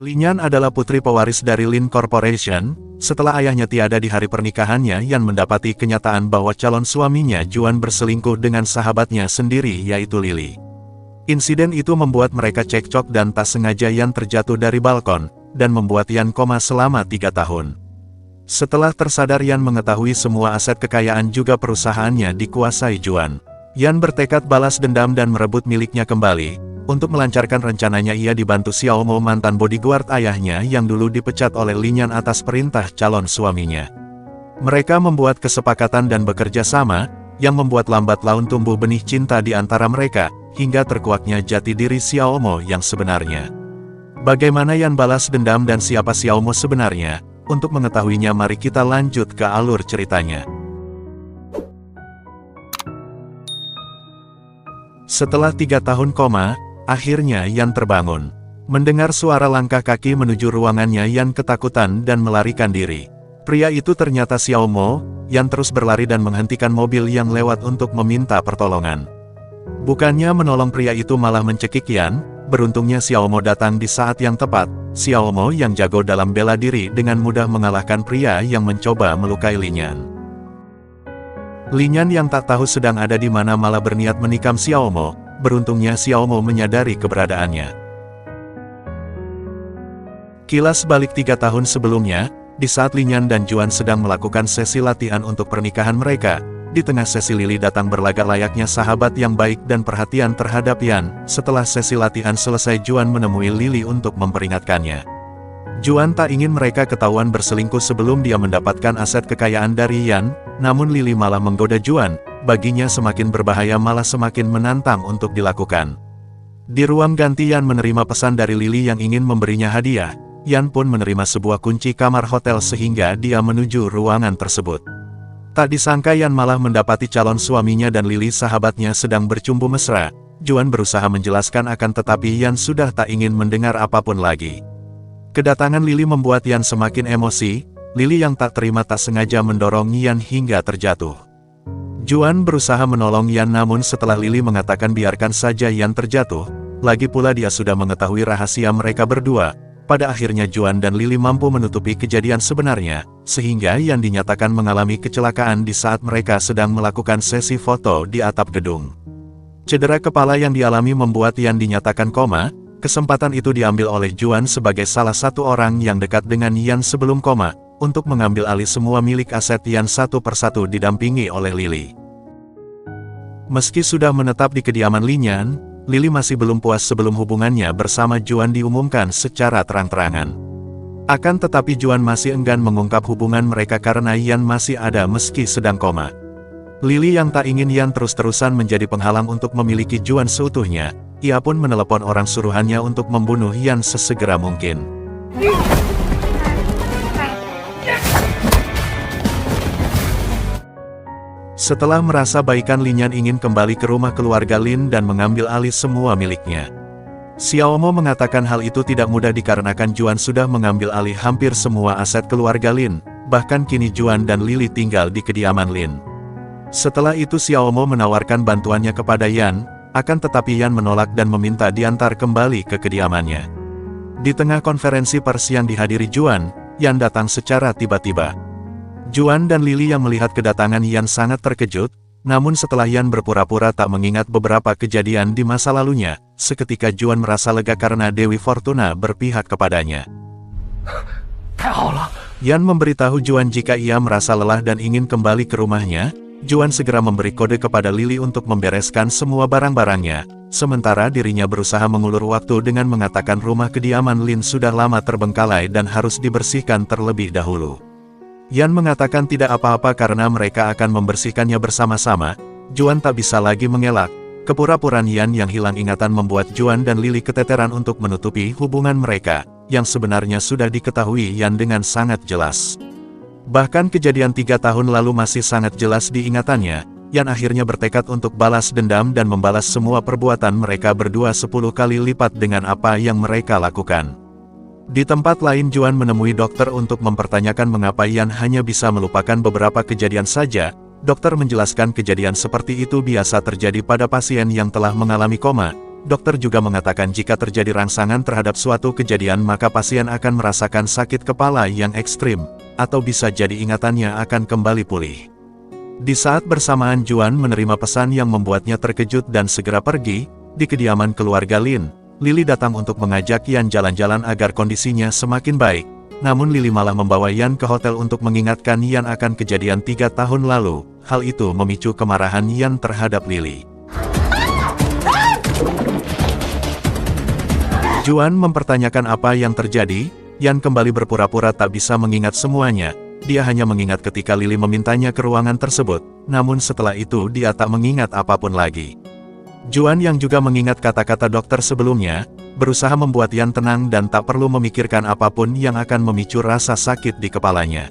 Li Nian adalah putri pewaris dari Lin Corporation. Setelah ayahnya tiada di hari pernikahannya, Yan mendapati kenyataan bahwa calon suaminya Juan berselingkuh dengan sahabatnya sendiri yaitu Lily. Insiden itu membuat mereka cekcok dan tak sengaja Yan terjatuh dari balkon, dan membuat Yan koma selama 3 tahun. Setelah tersadar, Yan mengetahui semua aset kekayaan juga perusahaannya dikuasai Juan. Yan bertekad balas dendam dan merebut miliknya kembali. Untuk melancarkan rencananya, ia dibantu Xiao Mo, mantan bodyguard ayahnya yang dulu dipecat oleh Li Nian atas perintah calon suaminya. Mereka membuat kesepakatan dan bekerja sama, yang membuat lambat laun tumbuh benih cinta di antara mereka, hingga terkuaknya jati diri Xiao Mo yang sebenarnya. Bagaimana Yan balas dendam dan siapa Xiao Mo sebenarnya? Untuk mengetahuinya, mari kita lanjut ke alur ceritanya. Setelah 3 tahun koma, akhirnya Yan terbangun. Mendengar suara langkah kaki menuju ruangannya, Yan ketakutan dan melarikan diri. Pria itu ternyata Xiao Mo. Yan terus berlari dan menghentikan mobil yang lewat untuk meminta pertolongan. Bukannya menolong, pria itu malah mencekik Yan. Beruntungnya Xiao Mo datang di saat yang tepat. Xiao Mo yang jago dalam bela diri dengan mudah mengalahkan pria yang mencoba melukai Li Nian. Li Nian yang tak tahu sedang ada di mana malah berniat menikam Xiao Mo. Beruntungnya Xiao Mo menyadari keberadaannya. Kilas balik 3 tahun sebelumnya, di saat Li Nian dan Juan sedang melakukan sesi latihan untuk pernikahan mereka, di tengah sesi Lily datang berlagak layaknya sahabat yang baik dan perhatian terhadap Yan. Setelah sesi latihan selesai, Juan menemui Lily untuk memperingatkannya. Juan tak ingin mereka ketahuan berselingkuh sebelum dia mendapatkan aset kekayaan dari Yan, namun Lily malah menggoda Juan. Baginya semakin berbahaya malah semakin menantang untuk dilakukan. Di ruang ganti, Yan menerima pesan dari Lily yang ingin memberinya hadiah. Yan pun menerima sebuah kunci kamar hotel sehingga dia menuju ruangan tersebut. Tak disangka Yan malah mendapati calon suaminya dan Lily sahabatnya sedang bercumbu mesra. Juan berusaha menjelaskan akan tetapi Yan sudah tak ingin mendengar apapun lagi. Kedatangan Lily membuat Yan semakin emosi. Lily yang tak terima tak sengaja mendorong Yan hingga terjatuh. Juan berusaha menolong Yan, namun setelah Lily mengatakan biarkan saja Yan terjatuh, lagi pula dia sudah mengetahui rahasia mereka berdua. Pada akhirnya Juan dan Lily mampu menutupi kejadian sebenarnya, sehingga Yan dinyatakan mengalami kecelakaan di saat mereka sedang melakukan sesi foto di atap gedung. Cedera kepala yang dialami membuat Yan dinyatakan koma. Kesempatan itu diambil oleh Juan sebagai salah satu orang yang dekat dengan Yan sebelum koma, untuk mengambil alih semua milik aset Yan satu persatu didampingi oleh Lily. Meski sudah menetap di kediaman Li Nian, Lily masih belum puas sebelum hubungannya bersama Juan diumumkan secara terang-terangan. Akan tetapi Juan masih enggan mengungkap hubungan mereka karena Yan masih ada meski sedang koma. Lily yang tak ingin Yan terus-terusan menjadi penghalang untuk memiliki Juan seutuhnya, ia pun menelepon orang suruhannya untuk membunuh Yan sesegera mungkin. Setelah merasa baikan, Li Nian ingin kembali ke rumah keluarga Lin dan mengambil alih semua miliknya. Xiao Mo mengatakan hal itu tidak mudah dikarenakan Juan sudah mengambil alih hampir semua aset keluarga Lin, bahkan kini Juan dan Lily tinggal di kediaman Lin. Setelah itu Xiao Mo menawarkan bantuannya kepada Yan, akan tetapi Yan menolak dan meminta diantar kembali ke kediamannya. Di tengah konferensi pers yang dihadiri Juan, Yan datang secara tiba-tiba. Juan dan Lily yang melihat kedatangan Yan sangat terkejut, namun setelah Yan berpura-pura tak mengingat beberapa kejadian di masa lalunya, seketika Juan merasa lega karena Dewi Fortuna berpihak kepadanya. Yan memberitahu Juan jika ia merasa lelah dan ingin kembali ke rumahnya. Juan segera memberi kode kepada Lily untuk membereskan semua barang-barangnya, sementara dirinya berusaha mengulur waktu dengan mengatakan rumah kediaman Lin sudah lama terbengkalai dan harus dibersihkan terlebih dahulu. Yan mengatakan tidak apa-apa karena mereka akan membersihkannya bersama-sama. Juan tak bisa lagi mengelak. Kepura-puraan Yan yang hilang ingatan membuat Juan dan Lily keteteran untuk menutupi hubungan mereka, yang sebenarnya sudah diketahui Yan dengan sangat jelas. Bahkan kejadian 3 tahun lalu masih sangat jelas di ingatannya. Yan akhirnya bertekad untuk balas dendam dan membalas semua perbuatan mereka berdua 10 kali lipat dengan apa yang mereka lakukan. Di tempat lain Juan menemui dokter untuk mempertanyakan mengapa Yan hanya bisa melupakan beberapa kejadian saja. Dokter menjelaskan kejadian seperti itu biasa terjadi pada pasien yang telah mengalami koma. Dokter juga mengatakan jika terjadi rangsangan terhadap suatu kejadian maka pasien akan merasakan sakit kepala yang ekstrim, atau bisa jadi ingatannya akan kembali pulih. Di saat bersamaan Juan menerima pesan yang membuatnya terkejut dan segera pergi. Di kediaman keluarga Lin, Lily datang untuk mengajak Yan jalan-jalan agar kondisinya semakin baik. Namun Lily malah membawa Yan ke hotel untuk mengingatkan Yan akan kejadian 3 tahun lalu. Hal itu memicu kemarahan Yan terhadap Lily. Juan mempertanyakan apa yang terjadi. Yan kembali berpura-pura tak bisa mengingat semuanya. Dia hanya mengingat ketika Lily memintanya ke ruangan tersebut. Namun setelah itu dia tak mengingat apapun lagi. Juan yang juga mengingat kata-kata dokter sebelumnya, berusaha membuat Yan tenang dan tak perlu memikirkan apapun yang akan memicu rasa sakit di kepalanya.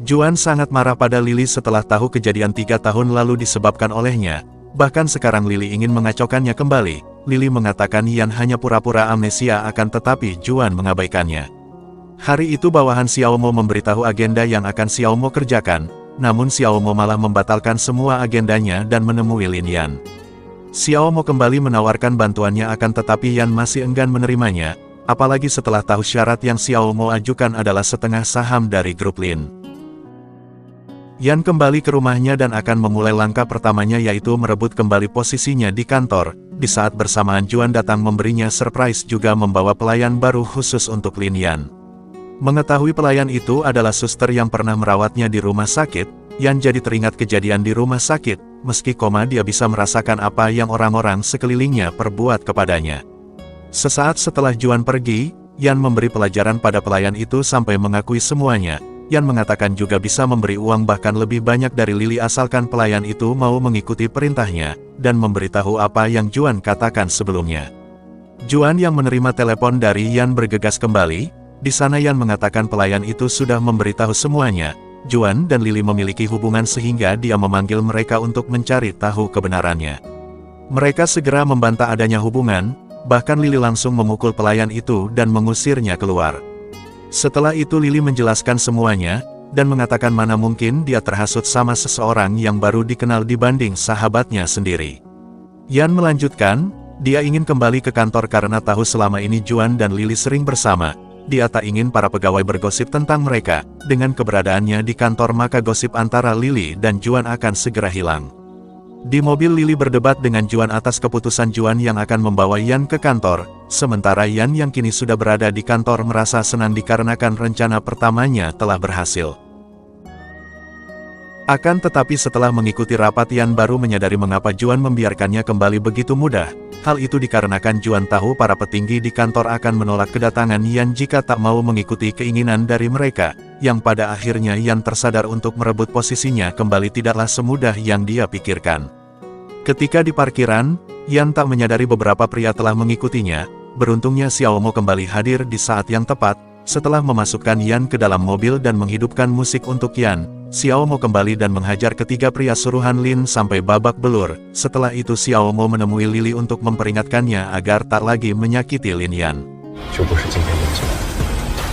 Juan sangat marah pada Lily setelah tahu kejadian 3 tahun lalu disebabkan olehnya. Bahkan sekarang Lily ingin mengacaukannya kembali. Lily mengatakan Yan hanya pura-pura amnesia akan tetapi Juan mengabaikannya. Hari itu bawahan Xiaomo memberitahu agenda yang akan Xiaomo kerjakan. Namun Xiaomo malah membatalkan semua agendanya dan menemui Lin Yan. Xiaomo kembali menawarkan bantuannya akan tetapi Yan masih enggan menerimanya, apalagi setelah tahu syarat yang Xiaomo ajukan adalah setengah saham dari grup Lin. Yan kembali ke rumahnya dan akan memulai langkah pertamanya yaitu merebut kembali posisinya di kantor. Di saat bersamaan Juan datang memberinya surprise juga membawa pelayan baru khusus untuk Lin Yan. Mengetahui pelayan itu adalah suster yang pernah merawatnya di rumah sakit, Yan jadi teringat kejadian di rumah sakit, meski koma dia bisa merasakan apa yang orang-orang sekelilingnya perbuat kepadanya. Sesaat setelah Juan pergi, Yan memberi pelajaran pada pelayan itu sampai mengakui semuanya. Yan mengatakan juga bisa memberi uang bahkan lebih banyak dari Lily asalkan pelayan itu mau mengikuti perintahnya, dan memberitahu apa yang Juan katakan sebelumnya. Juan yang menerima telepon dari Yan bergegas kembali. Di sana Yan mengatakan pelayan itu sudah memberitahu semuanya. Juan dan Lily memiliki hubungan sehingga dia memanggil mereka untuk mencari tahu kebenarannya. Mereka segera membantah adanya hubungan, bahkan Lily langsung memukul pelayan itu dan mengusirnya keluar. Setelah itu Lily menjelaskan semuanya, dan mengatakan mana mungkin dia terhasut sama seseorang yang baru dikenal dibanding sahabatnya sendiri. Yan melanjutkan, dia ingin kembali ke kantor karena tahu selama ini Juan dan Lily sering bersama. Dia tak ingin para pegawai bergosip tentang mereka. Dengan keberadaannya di kantor maka gosip antara Lily dan Juan akan segera hilang. Di mobil Lily berdebat dengan Juan atas keputusan Juan yang akan membawa Yan ke kantor. Sementara Yan yang kini sudah berada di kantor merasa senang dikarenakan rencana pertamanya telah berhasil. Akan tetapi setelah mengikuti rapat Yan baru menyadari mengapa Juan membiarkannya kembali begitu mudah. Hal itu dikarenakan Juan tahu para petinggi di kantor akan menolak kedatangan Yan jika tak mau mengikuti keinginan dari mereka, yang pada akhirnya Yan tersadar untuk merebut posisinya kembali tidaklah semudah yang dia pikirkan. Ketika di parkiran, Yan tak menyadari beberapa pria telah mengikutinya. Beruntungnya Xiaomo kembali hadir di saat yang tepat. Setelah memasukkan Yan ke dalam mobil dan menghidupkan musik untuk Yan, Xiaomo kembali dan menghajar ketiga pria suruhan Lin sampai babak belur. Setelah itu Xiaomo menemui Lily untuk memperingatkannya agar tak lagi menyakiti Lin Yan.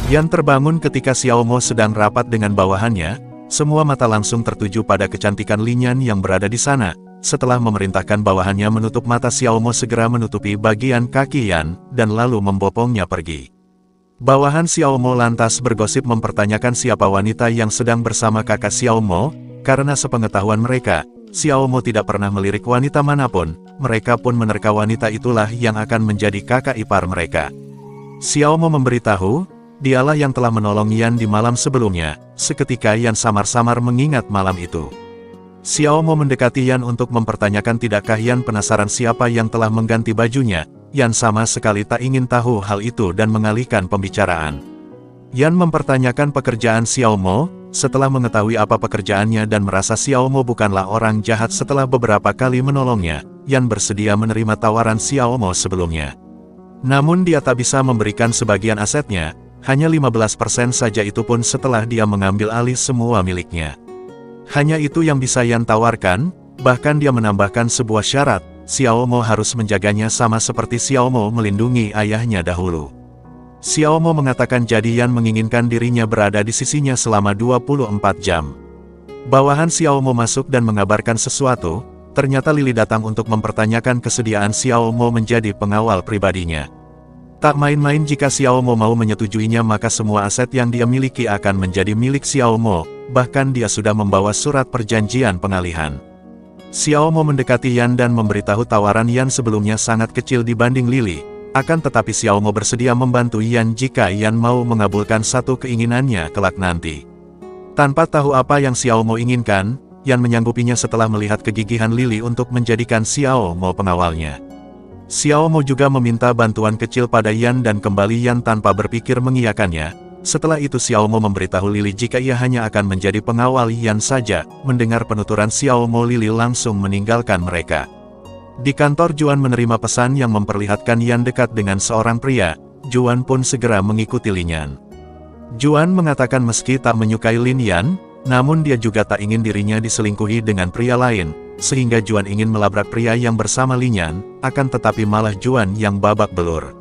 Yan terbangun ketika Xiaomo sedang rapat dengan bawahannya. Semua mata langsung tertuju pada kecantikan Lin Yan yang berada di sana. Setelah memerintahkan bawahannya menutup mata, Xiaomo segera menutupi bagian kaki Yan, dan lalu membopongnya pergi. Bawahan Xiaomo lantas bergosip mempertanyakan siapa wanita yang sedang bersama kakak Xiaomo, karena sepengetahuan mereka, Xiaomo tidak pernah melirik wanita manapun, mereka pun menerka wanita itulah yang akan menjadi kakak ipar mereka. Xiaomo memberitahu, dialah yang telah menolong Yan di malam sebelumnya. Seketika Yan samar-samar mengingat malam itu. Xiaomo mendekati Yan untuk mempertanyakan tidakkah Yan penasaran siapa yang telah mengganti bajunya. Yan sama sekali tak ingin tahu hal itu dan mengalihkan pembicaraan. Yan mempertanyakan pekerjaan Xiaomo, setelah mengetahui apa pekerjaannya dan merasa Xiaomo bukanlah orang jahat setelah beberapa kali menolongnya, Yan bersedia menerima tawaran Xiaomo sebelumnya. Namun dia tak bisa memberikan sebagian asetnya, hanya 15% saja, itu pun setelah dia mengambil alih semua miliknya. Hanya itu yang bisa Yan tawarkan, bahkan dia menambahkan sebuah syarat, Xiaomo harus menjaganya sama seperti Xiaomo melindungi ayahnya dahulu. Xiaomo mengatakan jadi Yan menginginkan dirinya berada di sisinya selama 24 jam. Bawahan Xiaomo masuk dan mengabarkan sesuatu, Ternyata Lily datang untuk mempertanyakan kesediaan Xiao Mo menjadi pengawal pribadinya. Tak main-main jika Xiao Mo mau menyetujuinya maka semua aset yang dia miliki akan menjadi milik Xiao Mo, bahkan dia sudah membawa surat perjanjian pengalihan. Xiao Mo mendekati Yan dan memberitahu tawaran Yan sebelumnya sangat kecil dibanding Lily, akan tetapi Xiao Mo bersedia membantu Yan jika Yan mau mengabulkan satu keinginannya kelak nanti. Tanpa tahu apa yang Xiao Mo inginkan, Yan menyanggupinya setelah melihat kegigihan Lily untuk menjadikan Xiao Mo pengawalnya. Xiao Mo juga meminta bantuan kecil pada Yan dan kembali Yan tanpa berpikir mengiyakannya. Setelah itu Xiao Mo memberitahu Lily jika ia hanya akan menjadi pengawal Yan saja. Mendengar penuturan Xiao Mo, Lily langsung meninggalkan mereka. Di kantor Juan menerima pesan yang memperlihatkan Yan dekat dengan seorang pria. Juan pun segera mengikuti Lin Yan. Juan mengatakan meski tak menyukai Lin Yan, namun dia juga tak ingin dirinya diselingkuhi dengan pria lain, sehingga Juan ingin melabrak pria yang bersama Lin Yan, akan tetapi malah Juan yang babak belur.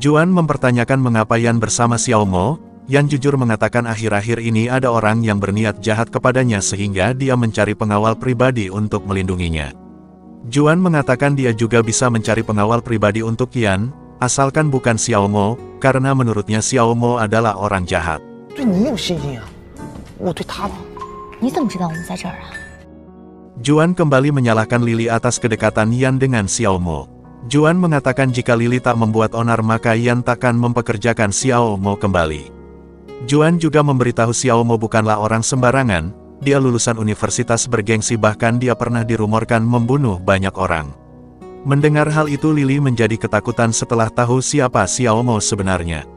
Juan mempertanyakan mengapa Yan bersama Xiao Mo. Yan jujur mengatakan akhir-akhir ini ada orang yang berniat jahat kepadanya sehingga dia mencari pengawal pribadi untuk melindunginya. Juan mengatakan dia juga bisa mencari pengawal pribadi untuk Yan, asalkan bukan Xiao Mo, karena menurutnya Xiao Mo adalah orang jahat. Juan kembali menyalahkan Lily atas kedekatan Yan dengan Xiao Mo. Juan mengatakan jika Lily tak membuat onar maka Yan takkan mempekerjakan Xiao Mo kembali. Juan juga memberitahu Xiao Mo bukanlah orang sembarangan, dia lulusan universitas bergengsi bahkan dia pernah dirumorkan membunuh banyak orang. Mendengar hal itu Lily menjadi ketakutan setelah tahu siapa Xiao Mo sebenarnya.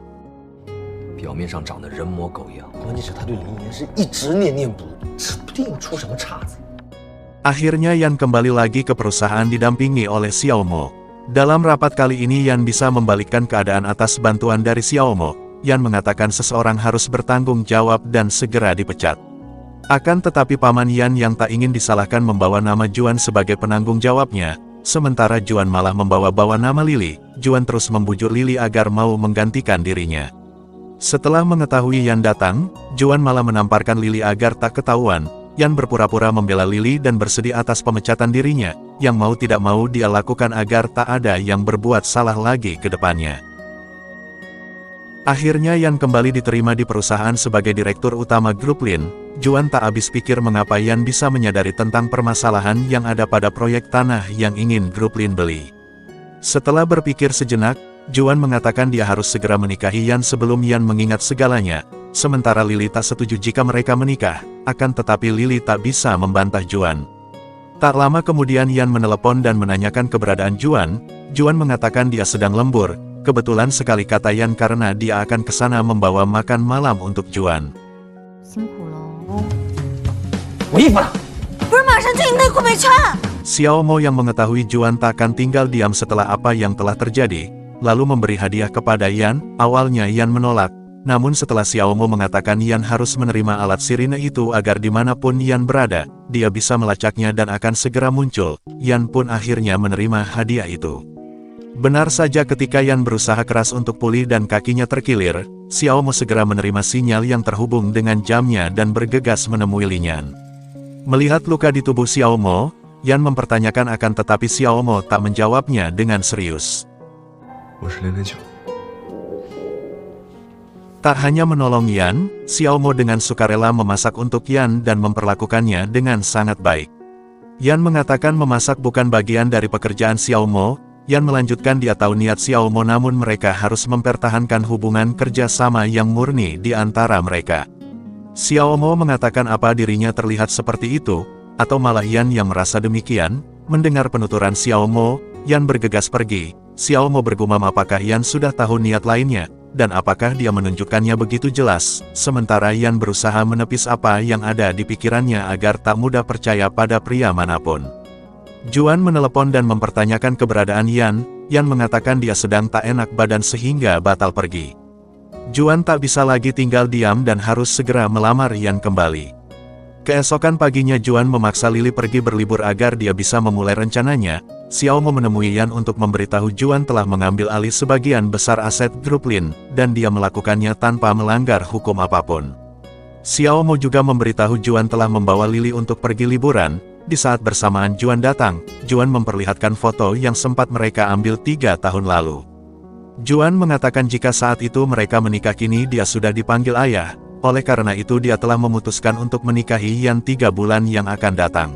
Akhirnya Yan kembali lagi ke perusahaan didampingi oleh Xiao Mo. Dalam rapat kali ini Yan bisa membalikkan keadaan atas bantuan dari Xiao Mo. Yan mengatakan seseorang harus bertanggung jawab dan segera dipecat. Akan tetapi paman Yan yang tak ingin disalahkan membawa nama Juan sebagai penanggung jawabnya. Sementara Juan malah membawa-bawa nama Lily. Juan terus membujuk Lily agar mau menggantikan dirinya. Setelah mengetahui Yan datang, Juan malah menamparkan Lily agar tak ketahuan. Yan berpura-pura membela Lily dan bersedih atas pemecatan dirinya, yang mau tidak mau dia lakukan agar tak ada yang berbuat salah lagi ke depannya. Akhirnya Yan kembali diterima di perusahaan sebagai direktur utama grup Lin. Juan tak habis pikir mengapa Yan bisa menyadari tentang permasalahan yang ada pada proyek tanah yang ingin grup Lin beli. Setelah berpikir sejenak, Juan mengatakan dia harus segera menikahi Yan sebelum Yan mengingat segalanya. Sementara Lily tak setuju jika mereka menikah, akan tetapi Lily tak bisa membantah Juan. Tak lama kemudian Yan menelepon dan menanyakan keberadaan Juan. Juan mengatakan dia sedang lembur. Kebetulan sekali kata Yan karena dia akan ke sana membawa makan malam untuk Juan. Xiao Mo yang mengetahui Juan takkan tinggal diam setelah apa yang telah terjadi, lalu memberi hadiah kepada Yan. Awalnya Yan menolak, namun setelah Xiao Mo mengatakan Yan harus menerima alat sirine itu agar dimanapun Yan berada, dia bisa melacaknya dan akan segera muncul. Yan pun akhirnya menerima hadiah itu. Benar saja ketika Yan berusaha keras untuk pulih dan kakinya terkilir, Xiao Mo segera menerima sinyal yang terhubung dengan jamnya dan bergegas menemui Lin Yan. Melihat luka di tubuh Xiao Mo, Yan mempertanyakan akan tetapi Xiao Mo tak menjawabnya dengan serius. Tak hanya menolong Yan, Xiao Mo dengan sukarela memasak untuk Yan dan memperlakukannya dengan sangat baik. Yan mengatakan memasak bukan bagian dari pekerjaan Xiao Mo. Yan melanjutkan dia tahu niat Xiao Mo namun mereka harus mempertahankan hubungan kerja sama yang murni di antara mereka. Xiao Mo mengatakan apa dirinya terlihat seperti itu, atau malah Yan yang merasa demikian. Mendengar penuturan Xiao Mo, Yan bergegas pergi. Xiao Mo bergumam apakah Yan sudah tahu niat lainnya, dan apakah dia menunjukkannya begitu jelas, sementara Yan berusaha menepis apa yang ada di pikirannya agar tak mudah percaya pada pria manapun. Juan menelepon dan mempertanyakan keberadaan Yan. Yan mengatakan dia sedang tak enak badan sehingga batal pergi. Juan tak bisa lagi tinggal diam dan harus segera melamar Yan kembali. Keesokan paginya Juan memaksa Lily pergi berlibur agar dia bisa memulai rencananya. Xiao Mo menemui Yan untuk memberitahu Juan telah mengambil alih sebagian besar aset grup Lin, dan dia melakukannya tanpa melanggar hukum apapun. Xiao Mo juga memberitahu Juan telah membawa Lily untuk pergi liburan. Di saat bersamaan Juan datang, Juan memperlihatkan foto yang sempat mereka ambil 3 tahun lalu. Juan mengatakan jika saat itu mereka menikah kini dia sudah dipanggil ayah, oleh karena itu dia telah memutuskan untuk menikahi Yan 3 bulan yang akan datang.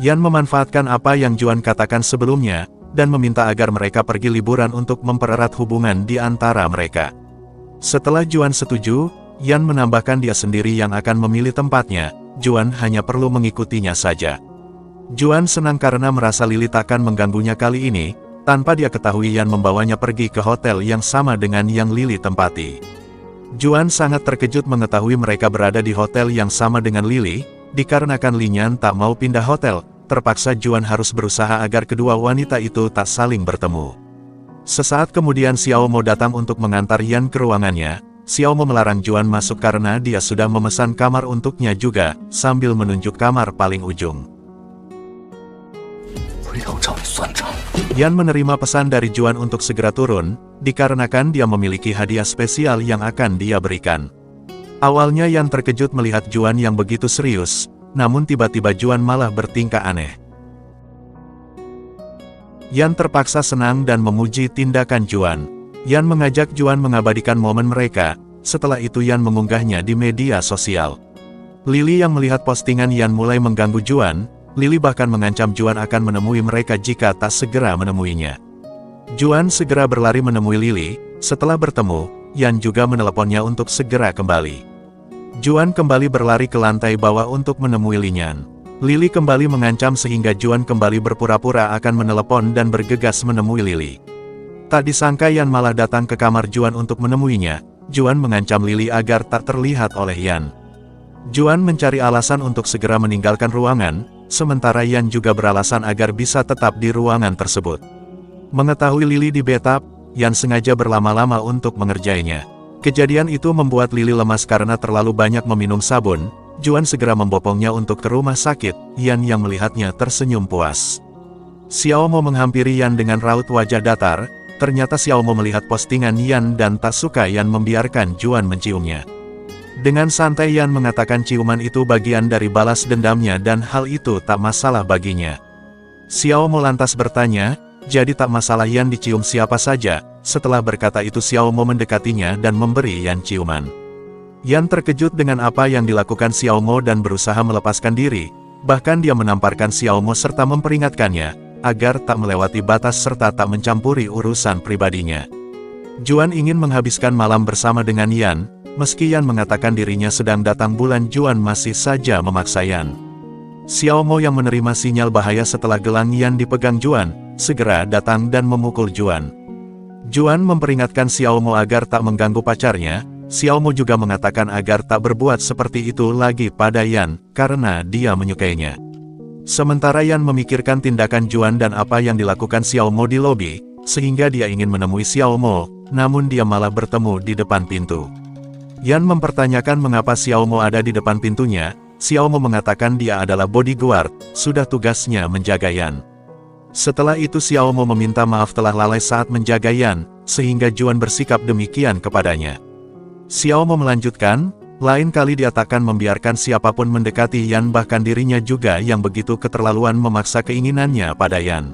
Yan memanfaatkan apa yang Juan katakan sebelumnya, dan meminta agar mereka pergi liburan untuk mempererat hubungan di antara mereka. Setelah Juan setuju, Yan menambahkan dia sendiri yang akan memilih tempatnya, Juan hanya perlu mengikutinya saja. Juan senang karena merasa Lily takkan mengganggunya kali ini, tanpa dia ketahui Yan membawanya pergi ke hotel yang sama dengan yang Lily tempati. Juan sangat terkejut mengetahui mereka berada di hotel yang sama dengan Lily, dikarenakan Linyan tak mau pindah hotel, terpaksa Juan harus berusaha agar kedua wanita itu tak saling bertemu. Sesaat kemudian Xiao Mo datang untuk mengantar Yan ke ruangannya. Xiao Mo melarang Juan masuk karena dia sudah memesan kamar untuknya juga, sambil menunjuk kamar paling ujung. Yan menerima pesan dari Juan untuk segera turun, dikarenakan dia memiliki hadiah spesial yang akan dia berikan. Awalnya Yan terkejut melihat Juan yang begitu serius, namun tiba-tiba Juan malah bertingkah aneh. Yan terpaksa senang dan memuji tindakan Juan. Yan mengajak Juan mengabadikan momen mereka, setelah itu Yan mengunggahnya di media sosial. Lily yang melihat postingan Yan mulai mengganggu Juan, Lily bahkan mengancam Juan akan menemui mereka jika tak segera menemuinya. Juan segera berlari menemui Lily, setelah bertemu, Yan juga meneleponnya untuk segera kembali. Juan kembali berlari ke lantai bawah untuk menemui Linyan. Lily kembali mengancam sehingga Juan kembali berpura-pura akan menelepon dan bergegas menemui Lily. Tak disangka Yan malah datang ke kamar Juan untuk menemuinya. Juan mengancam Lily agar tak terlihat oleh Yan. Juan mencari alasan untuk segera meninggalkan ruangan, sementara Yan juga beralasan agar bisa tetap di ruangan tersebut. Mengetahui Lily di bathtub, Yan sengaja berlama-lama untuk mengerjainya. Kejadian itu membuat Lily lemas karena terlalu banyak meminum sabun. Juan segera membopongnya untuk ke rumah sakit. Yan yang melihatnya tersenyum puas. Xiao Mo menghampiri Yan dengan raut wajah datar. Ternyata Xiao Mo melihat postingan Yan dan tak suka Yan membiarkan Juan menciumnya. Dengan santai Yan mengatakan ciuman itu bagian dari balas dendamnya dan hal itu tak masalah baginya. Xiao Mo lantas bertanya, jadi tak masalah Yan dicium siapa saja? Setelah berkata itu Xiao Mo mendekatinya dan memberi Yan ciuman. Yan terkejut dengan apa yang dilakukan Xiao Mo dan berusaha melepaskan diri, bahkan dia menamparkan Xiao Mo serta memperingatkannya, agar tak melewati batas serta tak mencampuri urusan pribadinya. Juan ingin menghabiskan malam bersama dengan Yan, meski Yan mengatakan dirinya sedang datang bulan Juan masih saja memaksa Yan. Xiao Mo yang menerima sinyal bahaya setelah gelang Yan dipegang Juan, segera datang dan memukul Juan. Juan memperingatkan Xiao Mo agar tak mengganggu pacarnya. Xiao Mo juga mengatakan agar tak berbuat seperti itu lagi pada Yan, karena dia menyukainya. Sementara Yan memikirkan tindakan Juan dan apa yang dilakukan Xiao Mo di lobi, sehingga dia ingin menemui Xiao Mo, namun dia malah bertemu di depan pintu. Yan mempertanyakan mengapa Xiao Mo ada di depan pintunya. Xiao Mo mengatakan dia adalah bodyguard, sudah tugasnya menjaga Yan. Setelah itu Xiao Mo meminta maaf telah lalai saat menjaga Yan, sehingga Juan bersikap demikian kepadanya. Xiao Mo melanjutkan, lain kali dia takkan membiarkan siapapun mendekati Yan, bahkan dirinya juga yang begitu keterlaluan memaksa keinginannya pada Yan.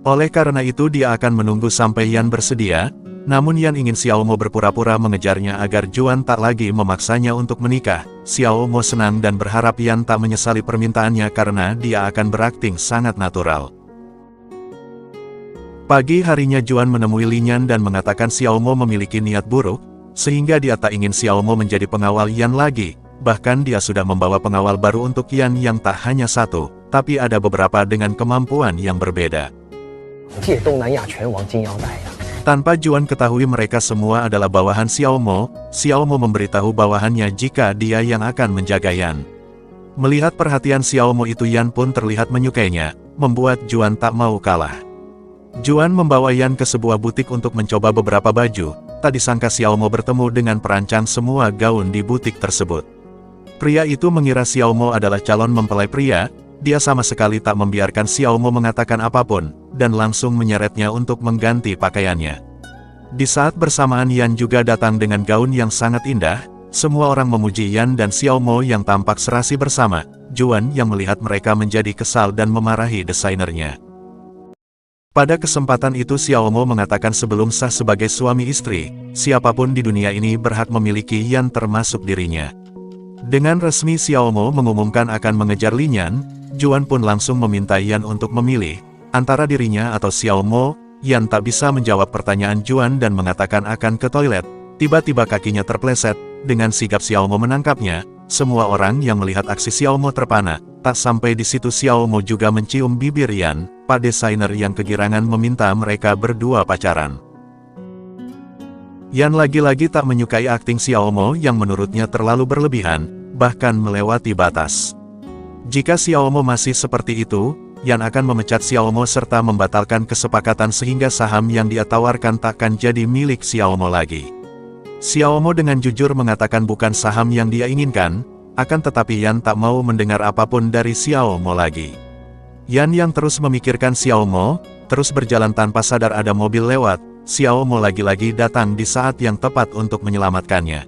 Oleh karena itu dia akan menunggu sampai Yan bersedia, namun Yan ingin Xiao Mo berpura-pura mengejarnya agar Juan tak lagi memaksanya untuk menikah. Xiao Mo senang dan berharap Yan tak menyesali permintaannya karena dia akan berakting sangat natural. Pagi harinya Juan menemui Linyan dan mengatakan Xiao Mo memiliki niat buruk, sehingga dia tak ingin Xiao Mo menjadi pengawal Yan lagi, bahkan dia sudah membawa pengawal baru untuk Yan yang tak hanya satu, tapi ada beberapa dengan kemampuan yang berbeda. Tanpa Juan ketahui mereka semua adalah bawahan Xiao Mo memberitahu bawahannya jika dia yang akan menjaga Yan. Melihat perhatian Xiao Mo itu Yan pun terlihat menyukainya, membuat Juan tak mau kalah. Juan membawa Yan ke sebuah butik untuk mencoba beberapa baju. Tak disangka Xiao Mo bertemu dengan perancang semua gaun di butik tersebut. Pria itu mengira Xiao Mo adalah calon mempelai pria, dia sama sekali tak membiarkan Xiao Mo mengatakan apapun, dan langsung menyeretnya untuk mengganti pakaiannya. Di saat bersamaan Yan juga datang dengan gaun yang sangat indah, Semua orang memuji Yan dan Xiao Mo yang tampak serasi bersama. Juan yang melihat mereka menjadi kesal dan memarahi desainernya. Pada kesempatan itu Xiao Mo mengatakan sebelum sah sebagai suami istri, siapapun di dunia ini berhak memiliki Yan termasuk dirinya. Dengan resmi Xiao Mo mengumumkan akan mengejar Lin Yan, Juan pun langsung meminta Yan untuk memilih antara dirinya atau Xiao Mo. Yan tak bisa menjawab pertanyaan Juan dan mengatakan akan ke toilet. Tiba-tiba kakinya terpleset, dengan sigap Xiao Mo menangkapnya. Semua orang yang melihat aksi Xiao Mo terpana. Tak sampai di situ Xiao Mo juga mencium bibir Yan. Pak desainer yang kegirangan meminta mereka berdua pacaran. Yan lagi-lagi tak menyukai akting Xiao Mo yang menurutnya terlalu berlebihan, bahkan melewati batas. Jika Xiao Mo masih seperti itu, Yan akan memecat Xiao Mo serta membatalkan kesepakatan sehingga saham yang dia tawarkan takkan jadi milik Xiao Mo lagi. Xiao Mo dengan jujur mengatakan bukan saham yang dia inginkan, akan tetapi Yan tak mau mendengar apapun dari Xiao Mo lagi. Yan yang terus memikirkan Xiao Mo, terus berjalan tanpa sadar ada mobil lewat. Xiao Mo lagi-lagi datang di saat yang tepat untuk menyelamatkannya.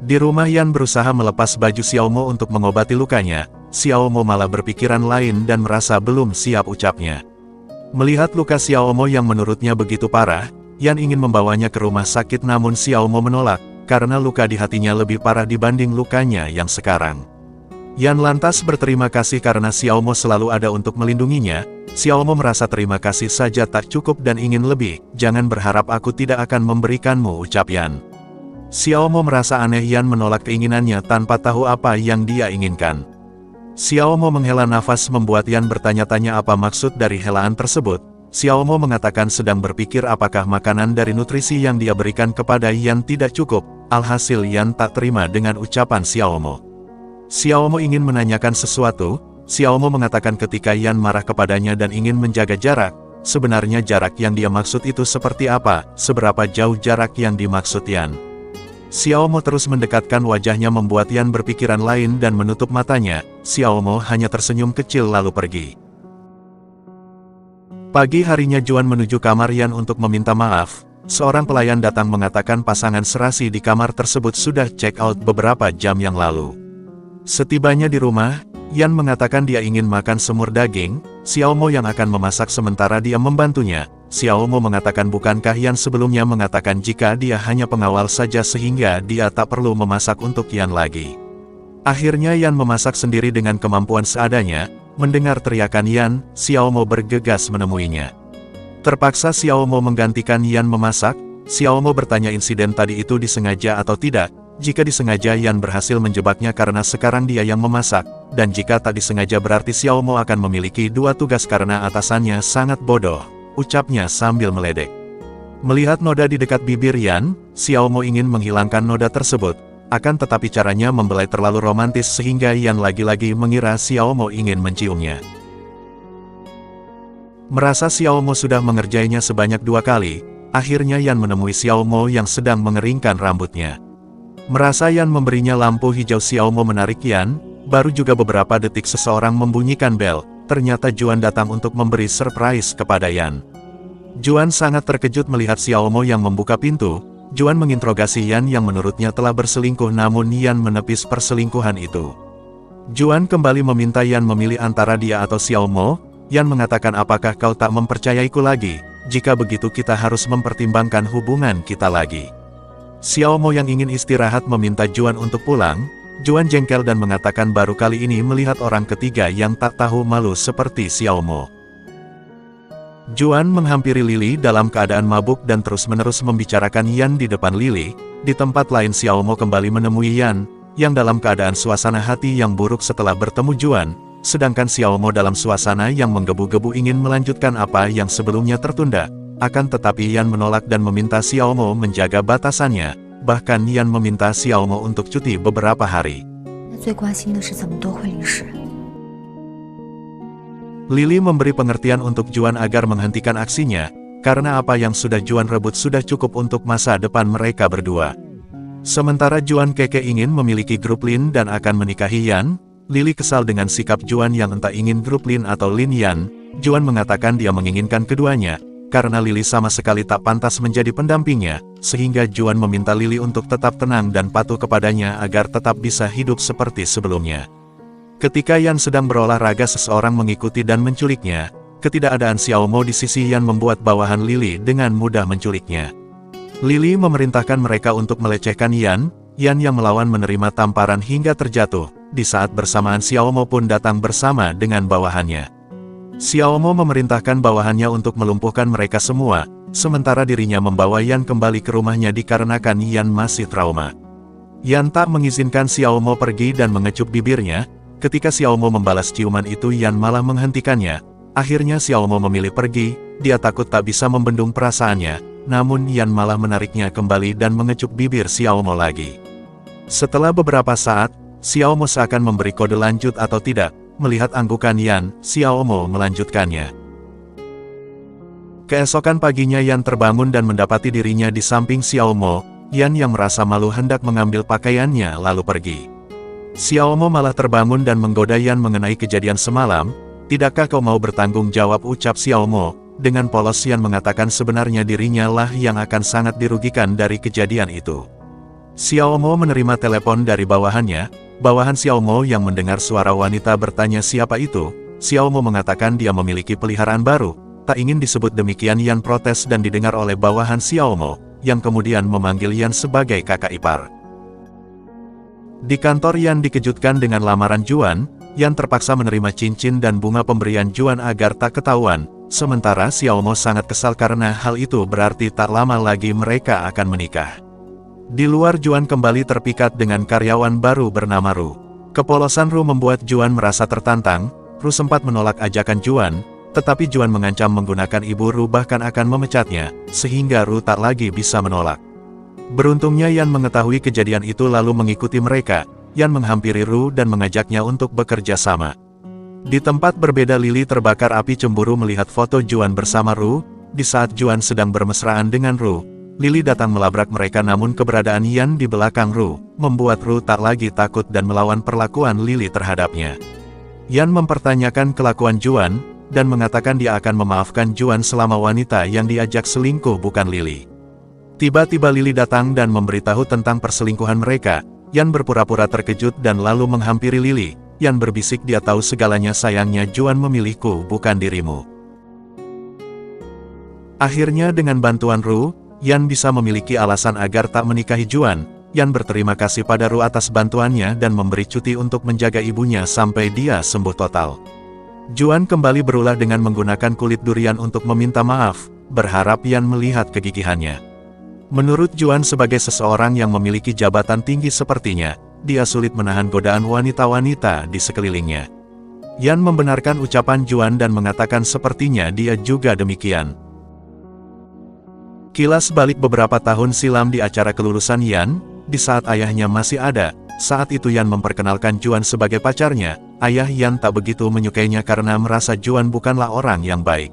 Di rumah Yan berusaha melepas baju Xiao Mo untuk mengobati lukanya. Xiao Mo malah berpikiran lain dan merasa belum siap ucapnya. Melihat luka Xiao Mo yang menurutnya begitu parah, Yan ingin membawanya ke rumah sakit namun Xiao Mo menolak, karena luka di hatinya lebih parah dibanding lukanya yang sekarang. Yan lantas berterima kasih karena Xiao Mo selalu ada untuk melindunginya. Xiao Mo merasa terima kasih saja tak cukup dan ingin lebih. Jangan berharap aku tidak akan memberikanmu, ucap Yan. Xiao Mo merasa aneh Yan menolak keinginannya tanpa tahu apa yang dia inginkan. Xiao Mo menghela nafas membuat Yan bertanya-tanya apa maksud dari helaan tersebut. Xiao Mo mengatakan sedang berpikir apakah makanan dari nutrisi yang dia berikan kepada Yan tidak cukup. Alhasil Yan tak terima dengan ucapan Xiao Mo. Xiao Mo ingin menanyakan sesuatu. Xiao Mo mengatakan ketika Yan marah kepadanya dan ingin menjaga jarak. Sebenarnya jarak yang dia maksud itu seperti apa? Seberapa jauh jarak yang dimaksud Yan? Xiao Mo terus mendekatkan wajahnya membuat Yan berpikiran lain dan menutup matanya. Xiao Mo hanya tersenyum kecil lalu pergi. Pagi harinya Juan menuju kamar Yan untuk meminta maaf. Seorang pelayan datang mengatakan pasangan serasi di kamar tersebut sudah check out beberapa jam yang lalu. Setibanya di rumah, Yan mengatakan dia ingin makan semur daging. Xiao Mo yang akan memasak sementara dia membantunya. Xiao Mo mengatakan bukankah Yan sebelumnya mengatakan jika dia hanya pengawal saja sehingga dia tak perlu memasak untuk Yan lagi. Akhirnya Yan memasak sendiri dengan kemampuan seadanya. Mendengar teriakan Yan, Xiao Mo bergegas menemuinya. Terpaksa Xiao Mo menggantikan Yan memasak. Xiao Mo bertanya insiden tadi itu disengaja atau tidak. Jika disengaja Yan berhasil menjebaknya karena sekarang dia yang memasak. Dan jika tak disengaja berarti Xiao Mo akan memiliki dua tugas karena atasannya sangat bodoh. Ucapnya sambil meledek. Melihat noda di dekat bibir Yan, Xiao Mo ingin menghilangkan noda tersebut. Akan tetapi caranya membelai terlalu romantis sehingga Yan lagi-lagi mengira Xiao Mo ingin menciumnya. Merasa Xiao Mo sudah mengerjainya sebanyak 2 kali, akhirnya Yan menemui Xiao Mo yang sedang mengeringkan rambutnya. Merasa Yan memberinya lampu hijau, Xiao Mo menarik Yan. Baru juga beberapa detik seseorang membunyikan bel. Ternyata Juan datang untuk memberi surprise kepada Yan. Juan sangat terkejut melihat Xiao Mo yang membuka pintu. Juan menginterogasi Yan yang menurutnya telah berselingkuh namun Yan menepis perselingkuhan itu. Juan kembali meminta Yan memilih antara dia atau Xiao Mo. Yan mengatakan apakah kau tak mempercayaiku lagi? Jika begitu kita harus mempertimbangkan hubungan kita lagi. Xiao Mo yang ingin istirahat meminta Juan untuk pulang. Juan jengkel dan mengatakan baru kali ini melihat orang ketiga yang tak tahu malu seperti Xiao Mo. Juan menghampiri Lily dalam keadaan mabuk dan terus-menerus membicarakan Yan di depan Lily. Di tempat lain Xiao Mo kembali menemui Yan, yang dalam keadaan suasana hati yang buruk setelah bertemu Juan. Sedangkan Xiao Mo dalam suasana yang menggebu-gebu ingin melanjutkan apa yang sebelumnya tertunda. Akan tetapi Yan menolak dan meminta Xiao Mo menjaga batasannya. Bahkan Yan meminta Xiao Mo untuk cuti beberapa hari. Lily memberi pengertian untuk Juan agar menghentikan aksinya, karena apa yang sudah Juan rebut sudah cukup untuk masa depan mereka berdua. Sementara Juan keke ingin memiliki grup Lin dan akan menikahi Yan, Lily kesal dengan sikap Juan yang entah ingin grup Lin atau Lin Yan. Juan mengatakan dia menginginkan keduanya, karena Lily sama sekali tak pantas menjadi pendampingnya, sehingga Juan meminta Lily untuk tetap tenang dan patuh kepadanya agar tetap bisa hidup seperti sebelumnya. Ketika Yan sedang berolahraga, seseorang mengikuti dan menculiknya. Ketidakadaan Xiaomo di sisi Yan membuat bawahan Lily dengan mudah menculiknya. Lily memerintahkan mereka untuk melecehkan Yan yang melawan menerima tamparan hingga terjatuh. Di saat bersamaan Xiaomo pun datang bersama dengan bawahannya. Xiaomo memerintahkan bawahannya untuk melumpuhkan mereka semua, sementara dirinya membawa Yan kembali ke rumahnya dikarenakan Yan masih trauma. Yan tak mengizinkan Xiaomo pergi dan mengecup bibirnya. Ketika Xiaomo membalas ciuman itu, Yan malah menghentikannya. Akhirnya Xiaomo memilih pergi, dia takut tak bisa membendung perasaannya, namun Yan malah menariknya kembali dan mengecup bibir Xiaomo lagi. Setelah beberapa saat, Xiaomo seakan memberi kode lanjut atau tidak. Melihat anggukan Yan, Xiaomo melanjutkannya. Keesokan paginya Yan terbangun dan mendapati dirinya di samping Xiaomo. Yan yang merasa malu hendak mengambil pakaiannya lalu pergi. Xiaomo malah terbangun dan menggoda Yan mengenai kejadian semalam. "Tidakkah kau mau bertanggung jawab?" ucap Xiaomo. Dengan polos Yan mengatakan sebenarnya dirinya lah yang akan sangat dirugikan dari kejadian itu. Xiaomo menerima telepon dari bawahannya. Bawahan Xiaomo yang mendengar suara wanita bertanya siapa itu. Xiaomo mengatakan dia memiliki peliharaan baru. Tak ingin disebut demikian, Yan protes dan didengar oleh bawahan Xiaomo, yang kemudian memanggil Yan sebagai kakak ipar. Di kantor Yan dikejutkan dengan lamaran Juan. Yan terpaksa menerima cincin dan bunga pemberian Juan agar tak ketahuan. Sementara Xiaomo sangat kesal karena hal itu berarti tak lama lagi mereka akan menikah. Di luar, Juan kembali terpikat dengan karyawan baru bernama Ru. Kepolosan Ru membuat Juan merasa tertantang. Ru sempat menolak ajakan Juan, tetapi Juan mengancam menggunakan ibu Ru bahkan akan memecatnya, sehingga Ru tak lagi bisa menolak. Beruntungnya Yan mengetahui kejadian itu lalu mengikuti mereka. Yan menghampiri Ru dan mengajaknya untuk bekerja sama. Di tempat berbeda, Lily terbakar api cemburu melihat foto Juan bersama Ru. Di saat Juan sedang bermesraan dengan Ru, Lily datang melabrak mereka, namun keberadaan Yan di belakang Ru membuat Ru tak lagi takut dan melawan perlakuan Lily terhadapnya. Yan mempertanyakan kelakuan Juan dan mengatakan dia akan memaafkan Juan selama wanita yang diajak selingkuh bukan Lily. Tiba-tiba Lily datang dan memberitahu tentang perselingkuhan mereka. Yan berpura-pura terkejut dan lalu menghampiri Lily. Yan berbisik, dia tahu segalanya, sayangnya Juan memilihku bukan dirimu. Akhirnya dengan bantuan Ru, Yan bisa memiliki alasan agar tak menikahi Juan. Yan berterima kasih pada Ru atas bantuannya dan memberi cuti untuk menjaga ibunya sampai dia sembuh total. Juan kembali berulah dengan menggunakan kulit durian untuk meminta maaf, berharap Yan melihat kegigihannya. Menurut Juan, sebagai seseorang yang memiliki jabatan tinggi sepertinya, dia sulit menahan godaan wanita-wanita di sekelilingnya. Yan membenarkan ucapan Juan dan mengatakan sepertinya dia juga demikian. Kilas balik beberapa tahun silam di acara kelulusan Yan, di saat ayahnya masih ada. Saat itu Yan memperkenalkan Juan sebagai pacarnya. Ayah Yan tak begitu menyukainya karena merasa Juan bukanlah orang yang baik.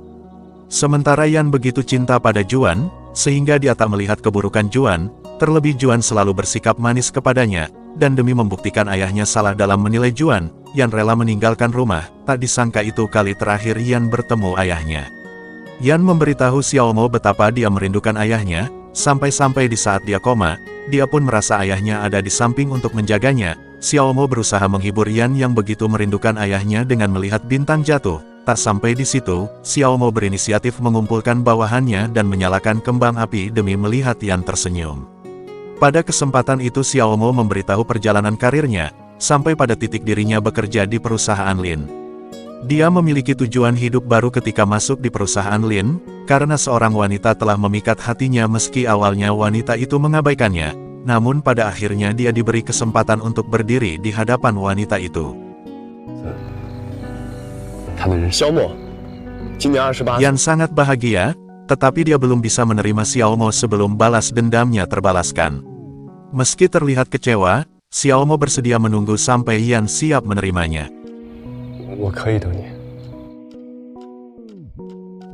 Sementara Yan begitu cinta pada Juan, sehingga dia tak melihat keburukan Juan. Terlebih Juan selalu bersikap manis kepadanya, dan demi membuktikan ayahnya salah dalam menilai Juan, Yan rela meninggalkan rumah. Tak disangka itu kali terakhir Yan bertemu ayahnya. Yan memberitahu Xiaomo betapa dia merindukan ayahnya, sampai-sampai di saat dia koma, dia pun merasa ayahnya ada di samping untuk menjaganya. Xiaomo berusaha menghibur Yan yang begitu merindukan ayahnya dengan melihat bintang jatuh. Tak sampai di situ, Xiaomo berinisiatif mengumpulkan bawahannya dan menyalakan kembang api demi melihat Yan tersenyum. Pada kesempatan itu Xiaomo memberitahu perjalanan karirnya, sampai pada titik dirinya bekerja di perusahaan Lin. Dia memiliki tujuan hidup baru ketika masuk di perusahaan Lin, karena seorang wanita telah memikat hatinya meski awalnya wanita itu mengabaikannya, namun pada akhirnya dia diberi kesempatan untuk berdiri di hadapan wanita itu. Yan sangat bahagia, tetapi dia belum bisa menerima Xiaomo sebelum balas dendamnya terbalaskan. Meski terlihat kecewa, Xiaomo bersedia menunggu sampai Yan siap menerimanya.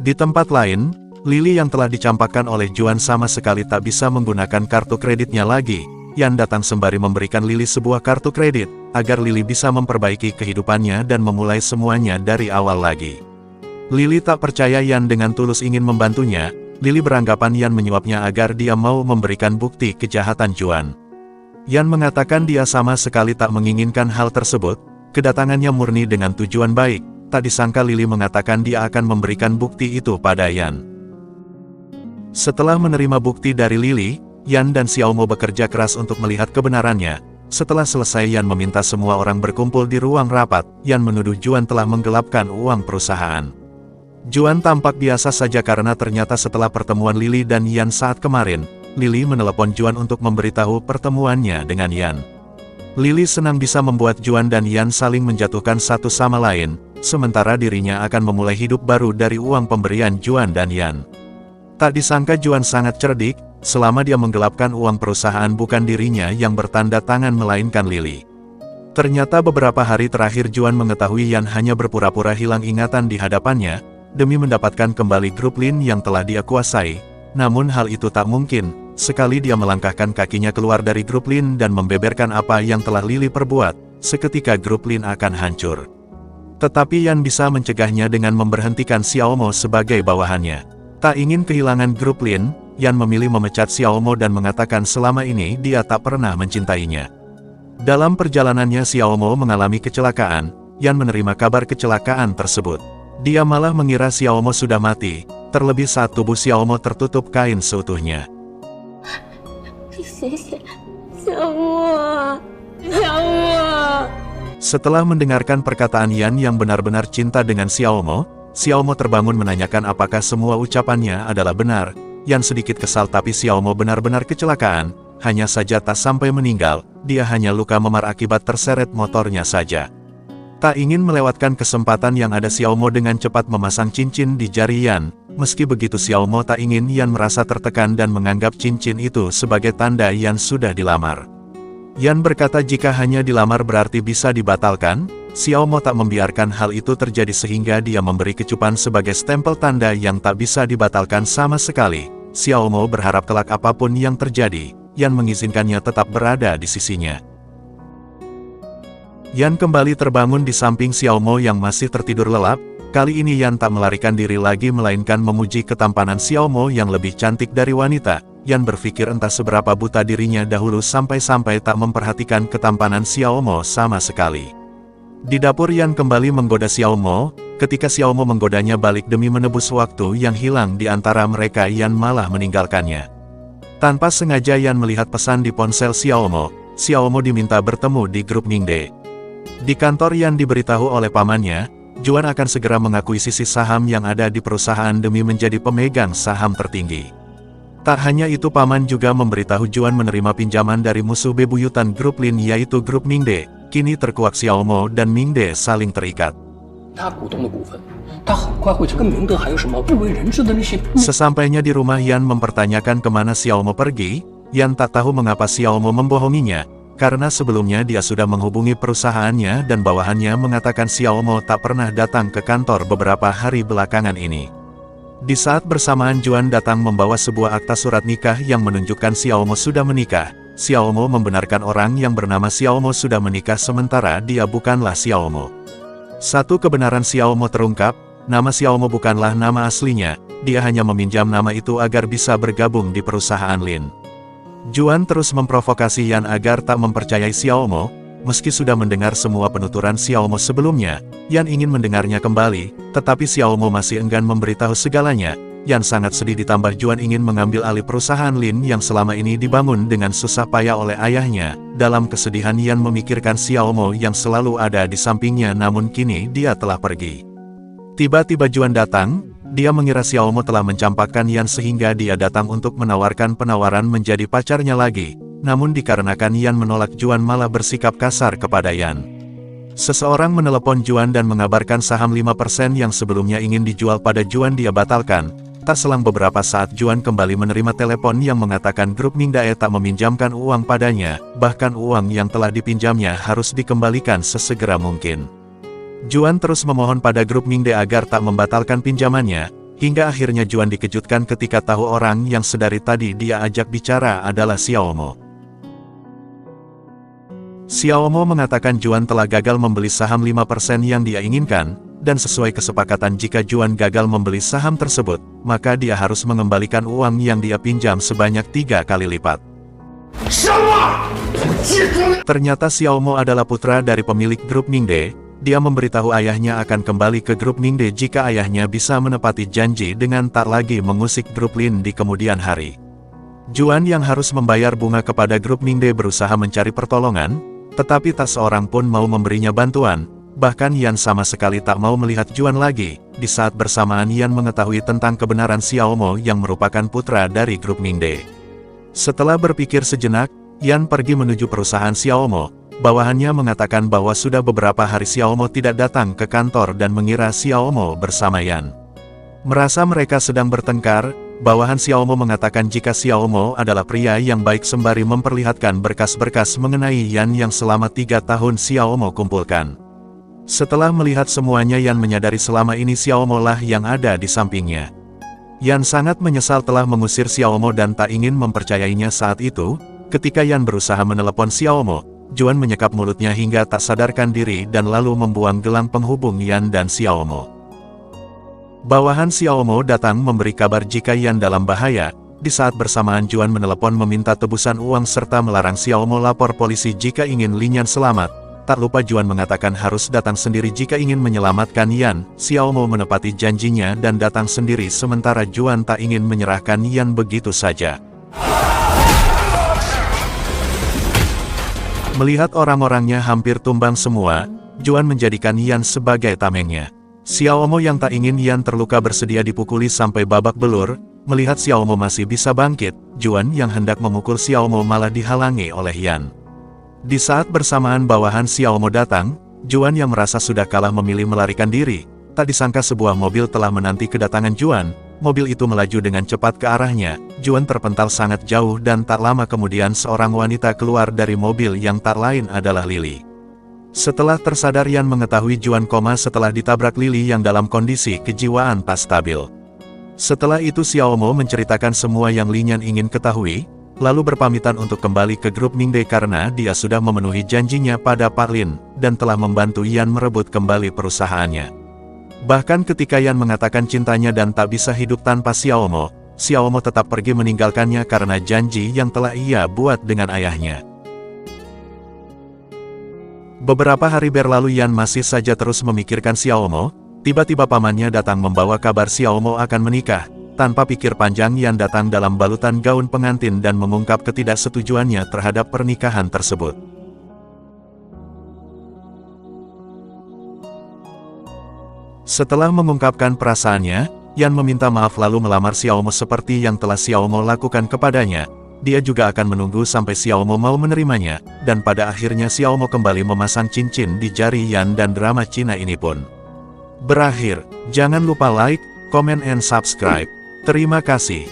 Di tempat lain, Lily yang telah dicampakkan oleh Juan sama sekali tak bisa menggunakan kartu kreditnya lagi. Yan datang sembari memberikan Lily sebuah kartu kredit, agar Lily bisa memperbaiki kehidupannya dan memulai semuanya dari awal lagi. Lily tak percaya Yan dengan tulus ingin membantunya. Lily beranggapan Yan menyuapnya agar dia mau memberikan bukti kejahatan Juan. Yan mengatakan dia sama sekali tak menginginkan hal tersebut, kedatangannya murni dengan tujuan baik. Tak disangka Lily mengatakan dia akan memberikan bukti itu pada Yan. Setelah menerima bukti dari Lily, Yan dan Xiaomo bekerja keras untuk melihat kebenarannya. Setelah selesai Yan meminta semua orang berkumpul di ruang rapat, Yan menuduh Juan telah menggelapkan uang perusahaan. Juan tampak biasa saja karena ternyata setelah pertemuan Lily dan Yan saat kemarin, Lily menelepon Juan untuk memberitahu pertemuannya dengan Yan. Lily senang bisa membuat Juan dan Yan saling menjatuhkan satu sama lain, sementara dirinya akan memulai hidup baru dari uang pemberian Juan dan Yan. Tak disangka Juan sangat cerdik, selama dia menggelapkan uang perusahaan bukan dirinya yang bertanda tangan melainkan Lily. Ternyata beberapa hari terakhir Juan mengetahui Yan hanya berpura-pura hilang ingatan di hadapannya, demi mendapatkan kembali grup Lin yang telah dia kuasai. Namun hal itu tak mungkin, sekali dia melangkahkan kakinya keluar dari grup Lin dan membeberkan apa yang telah Lily perbuat, seketika grup Lin akan hancur. Tetapi Yan bisa mencegahnya dengan memberhentikan Xiaomo sebagai bawahannya. Tak ingin kehilangan grup Lin, Yan memilih memecat Xiaomo dan mengatakan selama ini dia tak pernah mencintainya. Dalam perjalanannya Xiaomo mengalami kecelakaan, Yan menerima kabar kecelakaan tersebut. Dia malah mengira Xiaomo sudah mati, terlebih saat tubuh Xiaomo tertutup kain seutuhnya. Setelah mendengarkan perkataan Yan yang benar-benar cinta dengan Xiaomo, Xiaomo terbangun menanyakan apakah semua ucapannya adalah benar. Yan sedikit kesal tapi Xiaomo benar-benar kecelakaan, hanya saja tak sampai meninggal, dia hanya luka memar akibat terseret motornya saja. Tak ingin melewatkan kesempatan yang ada Xiaomo dengan cepat memasang cincin di jari Yan. Meski begitu Xiaomo tak ingin Yan merasa tertekan dan menganggap cincin itu sebagai tanda Yan sudah dilamar. Yan berkata jika hanya dilamar berarti bisa dibatalkan. Xiaomo tak membiarkan hal itu terjadi sehingga dia memberi kecupan sebagai stempel tanda yang tak bisa dibatalkan sama sekali. Xiaomo berharap kelak apapun yang terjadi, Yan mengizinkannya tetap berada di sisinya. Yan kembali terbangun di samping Xiaomo yang masih tertidur lelap. Kali ini Yan tak melarikan diri lagi melainkan memuji ketampanan Xiaomo yang lebih cantik dari wanita. Yan berpikir entah seberapa buta dirinya dahulu sampai-sampai tak memperhatikan ketampanan Xiaomo sama sekali. Di dapur Yan kembali menggoda Xiaomo. Ketika Xiaomo menggodanya balik demi menebus waktu yang hilang di antara mereka, Yan malah meninggalkannya. Tanpa sengaja Yan melihat pesan di ponsel Xiaomo. Xiaomo diminta bertemu di grup Ningde. Di kantor Yan diberitahu oleh pamannya, Juan akan segera mengakuisisi saham yang ada di perusahaan demi menjadi pemegang saham tertinggi. Tak hanya itu paman juga memberitahu Juan menerima pinjaman dari musuh bebuyutan grup Lin yaitu grup Ningde. Kini terkuak Xiaomo dan Ningde saling terikat. Sesampainya di rumah Yan mempertanyakan kemana Xiaomo pergi. Yan tak tahu mengapa Xiaomo membohonginya, karena sebelumnya dia sudah menghubungi perusahaannya dan bawahannya mengatakan Xiaomo tak pernah datang ke kantor beberapa hari belakangan ini. Di saat bersamaan Juan datang membawa sebuah akta surat nikah yang menunjukkan Xiaomo sudah menikah. Xiaomo membenarkan orang yang bernama Xiaomo sudah menikah sementara dia bukanlah Xiaomo. Satu kebenaran Xiaomo terungkap, nama Xiaomo bukanlah nama aslinya, dia hanya meminjam nama itu agar bisa bergabung di perusahaan Lin. Juan terus memprovokasi Yan agar tak mempercayai Xiaomo. Meski sudah mendengar semua penuturan Xiaomo sebelumnya, Yan ingin mendengarnya kembali, tetapi Xiaomo masih enggan memberitahu segalanya. Yan sangat sedih ditambah Juan ingin mengambil alih perusahaan Lin yang selama ini dibangun dengan susah payah oleh ayahnya. Dalam kesedihan Yan memikirkan Xiaomo yang selalu ada di sampingnya namun kini dia telah pergi. Tiba-tiba Juan datang. Dia mengira Xiaomo telah mencampakkan Yan sehingga dia datang untuk menawarkan penawaran menjadi pacarnya lagi. Namun dikarenakan Yan menolak, Juan malah bersikap kasar kepada Yan. Seseorang menelepon Juan dan mengabarkan saham 5% yang sebelumnya ingin dijual pada Juan dia batalkan. Tak selang beberapa saat Juan kembali menerima telepon yang mengatakan grup Ningde tak meminjamkan uang padanya, bahkan uang yang telah dipinjamnya harus dikembalikan sesegera mungkin. Juan terus memohon pada grup Ningde agar tak membatalkan pinjamannya, hingga akhirnya Juan dikejutkan ketika tahu orang yang sedari tadi dia ajak bicara adalah Xiaomo. Xiaomo mengatakan Juan telah gagal membeli saham 5% yang dia inginkan, dan sesuai kesepakatan jika Juan gagal membeli saham tersebut, maka dia harus mengembalikan uang yang dia pinjam sebanyak 3 kali lipat. Ternyata Xiao Mo adalah putra dari pemilik grup Ningde. Dia memberitahu ayahnya akan kembali ke grup Ningde jika ayahnya bisa menepati janji dengan tak lagi mengusik grup Lin di kemudian hari. Juan yang harus membayar bunga kepada grup Ningde berusaha mencari pertolongan, tetapi tak seorang pun mau memberinya bantuan. Bahkan Yan sama sekali tak mau melihat Juan lagi. Di saat bersamaan Yan mengetahui tentang kebenaran Xiao Mo yang merupakan putra dari grup Ningde. Setelah berpikir sejenak, Yan pergi menuju perusahaan Xiao Mo. Bawahannya mengatakan bahwa sudah beberapa hari Xiao Mo tidak datang ke kantor dan mengira Xiao Mo bersama Yan. Merasa mereka sedang bertengkar, bawahan Xiao Mo mengatakan jika Xiao Mo adalah pria yang baik sembari memperlihatkan berkas-berkas mengenai Yan yang selama 3 tahun Xiao Mo kumpulkan. Setelah melihat semuanya Yan menyadari selama ini Xiao Mo lah yang ada di sampingnya. Yan sangat menyesal telah mengusir Xiao Mo dan tak ingin mempercayainya saat itu. Ketika Yan berusaha menelepon Xiao Mo, Juan menyekap mulutnya hingga tak sadarkan diri dan lalu membuang gelang penghubung Yan dan Xiao Mo. Bawahan Xiao Mo datang memberi kabar jika Yan dalam bahaya. Di saat bersamaan Juan menelepon meminta tebusan uang serta melarang Xiao Mo lapor polisi jika ingin Lin Yan selamat. Tak lupa Juan mengatakan harus datang sendiri jika ingin menyelamatkan Yan. Xiao Mo menepati janjinya dan datang sendiri sementara Juan tak ingin menyerahkan Yan begitu saja. Melihat orang-orangnya hampir tumbang semua, Juan menjadikan Yan sebagai tamengnya. Xiao Mo yang tak ingin Yan terluka bersedia dipukuli sampai babak belur. Melihat Xiao Mo masih bisa bangkit, Juan yang hendak memukul Xiao Mo malah dihalangi oleh Yan. Di saat bersamaan bawahan Xiao Mo datang, Juan yang merasa sudah kalah memilih melarikan diri. Tak disangka sebuah mobil telah menanti kedatangan Juan. Mobil itu melaju dengan cepat ke arahnya. Juan terpental sangat jauh dan tak lama kemudian seorang wanita keluar dari mobil yang tak lain adalah Lily. Setelah tersadar Yan mengetahui Juan koma setelah ditabrak Lily yang dalam kondisi kejiwaan tak stabil. Setelah itu Xiao Mo menceritakan semua yang Lin Yan ingin ketahui, lalu berpamitan untuk kembali ke grup Ningde karena dia sudah memenuhi janjinya pada Pak Lin, dan telah membantu Yan merebut kembali perusahaannya. Bahkan ketika Yan mengatakan cintanya dan tak bisa hidup tanpa Xiao Mo tetap pergi meninggalkannya karena janji yang telah ia buat dengan ayahnya. Beberapa hari berlalu Yan masih saja terus memikirkan Xiao Mo. Tiba-tiba pamannya datang membawa kabar Xiao Mo akan menikah. Tanpa pikir panjang Yan datang dalam balutan gaun pengantin dan mengungkap ketidaksetujuannya terhadap pernikahan tersebut. Setelah mengungkapkan perasaannya, Yan meminta maaf lalu melamar Xiao Mo seperti yang telah Xiao Mo lakukan kepadanya. Dia juga akan menunggu sampai Xiao Mo mau menerimanya, dan pada akhirnya Xiao Mo kembali memasang cincin di jari Yan dan drama Cina ini pun berakhir. Jangan lupa like, comment, and subscribe. Terima kasih.